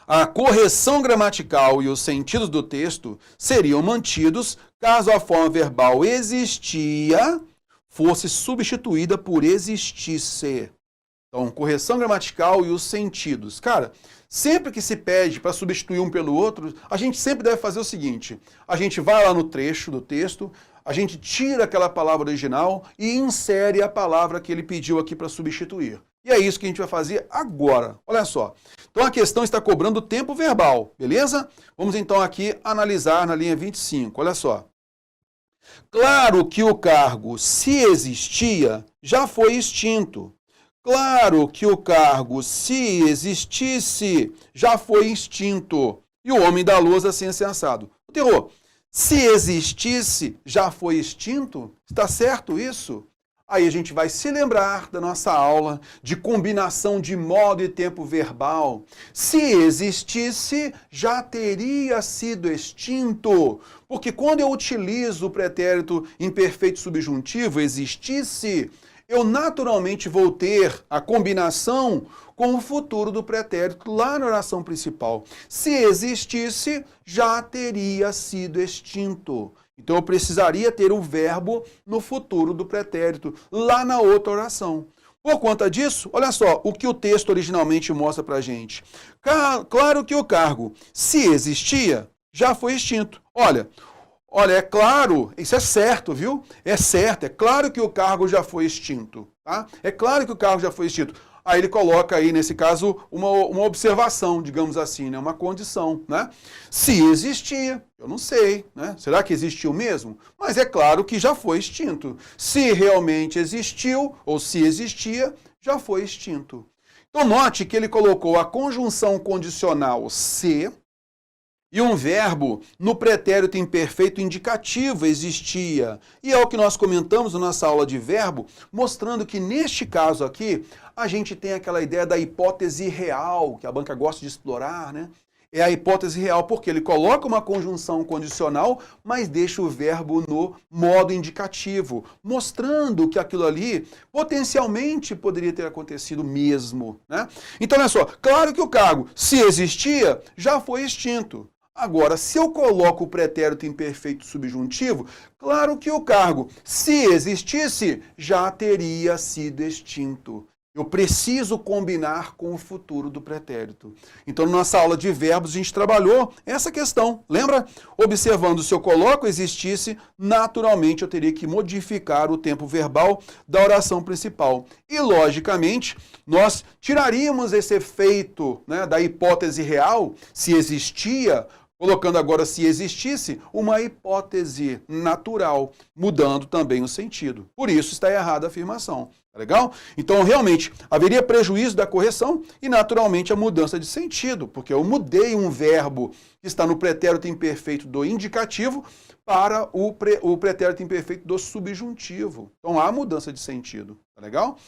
A correção gramatical e os sentidos do texto seriam mantidos caso a forma verbal existia fosse substituída por existisse. Então, correção gramatical e os sentidos. Cara, sempre que se pede para substituir um pelo outro, a gente sempre deve fazer o seguinte: a gente vai lá no trecho do texto, a gente tira aquela palavra original e insere a palavra que ele pediu aqui para substituir. E é isso que a gente vai fazer agora. Olha só. Então a questão está cobrando tempo verbal, beleza? Vamos então aqui analisar na linha 25. Olha só. Claro que o cargo, se existia, já foi extinto. Claro que o cargo, se existisse, já foi extinto. E o homem da lousa assim assado. Terror, se existisse, já foi extinto? Está certo isso? Aí a gente vai se lembrar da nossa aula de combinação de modo e tempo verbal. Se existisse, já teria sido extinto. Porque quando eu utilizo o pretérito imperfeito subjuntivo, existisse, eu naturalmente vou ter a combinação com o futuro do pretérito lá na oração principal. Se existisse, já teria sido extinto. Então eu precisaria ter o verbo no futuro do pretérito, lá na outra oração. Por conta disso, olha só o que o texto originalmente mostra pra gente. Claro que o cargo, se existia, já foi extinto. Olha, é claro, isso é certo, viu? É certo, é claro que o cargo já foi extinto. Tá? É claro que o cargo já foi extinto. Aí ele coloca aí, nesse caso, uma observação, digamos assim, né? Uma condição, né? Se existia, eu não sei, né? Será que existiu mesmo? Mas é claro que já foi extinto. Se realmente existiu, ou se existia, já foi extinto. Então note que ele colocou a conjunção condicional se e um verbo no pretérito imperfeito indicativo existia. E é o que nós comentamos na nossa aula de verbo, mostrando que neste caso aqui, a gente tem aquela ideia da hipótese real, que a banca gosta de explorar, né? É a hipótese real, porque ele coloca uma conjunção condicional, mas deixa o verbo no modo indicativo, mostrando que aquilo ali potencialmente poderia ter acontecido mesmo, né? Então, olha só, claro que o cargo, se existia, já foi extinto. Agora, se eu coloco o pretérito imperfeito subjuntivo, claro que o cargo, se existisse, já teria sido extinto. Eu preciso combinar com o futuro do pretérito. Então, na nossa aula de verbos, a gente trabalhou essa questão. Lembra? Observando, se eu coloco existisse, naturalmente eu teria que modificar o tempo verbal da oração principal. E, logicamente, nós tiraríamos esse efeito, né, da hipótese real, se existia, colocando agora, se existisse, uma hipótese natural, mudando também o sentido. Por isso está errada a afirmação. Tá legal? Então, realmente, haveria prejuízo da correção e, naturalmente, a mudança de sentido, porque eu mudei um verbo que está no pretérito imperfeito do indicativo para o pretérito imperfeito do subjuntivo. Então, há mudança de sentido. Tá legal?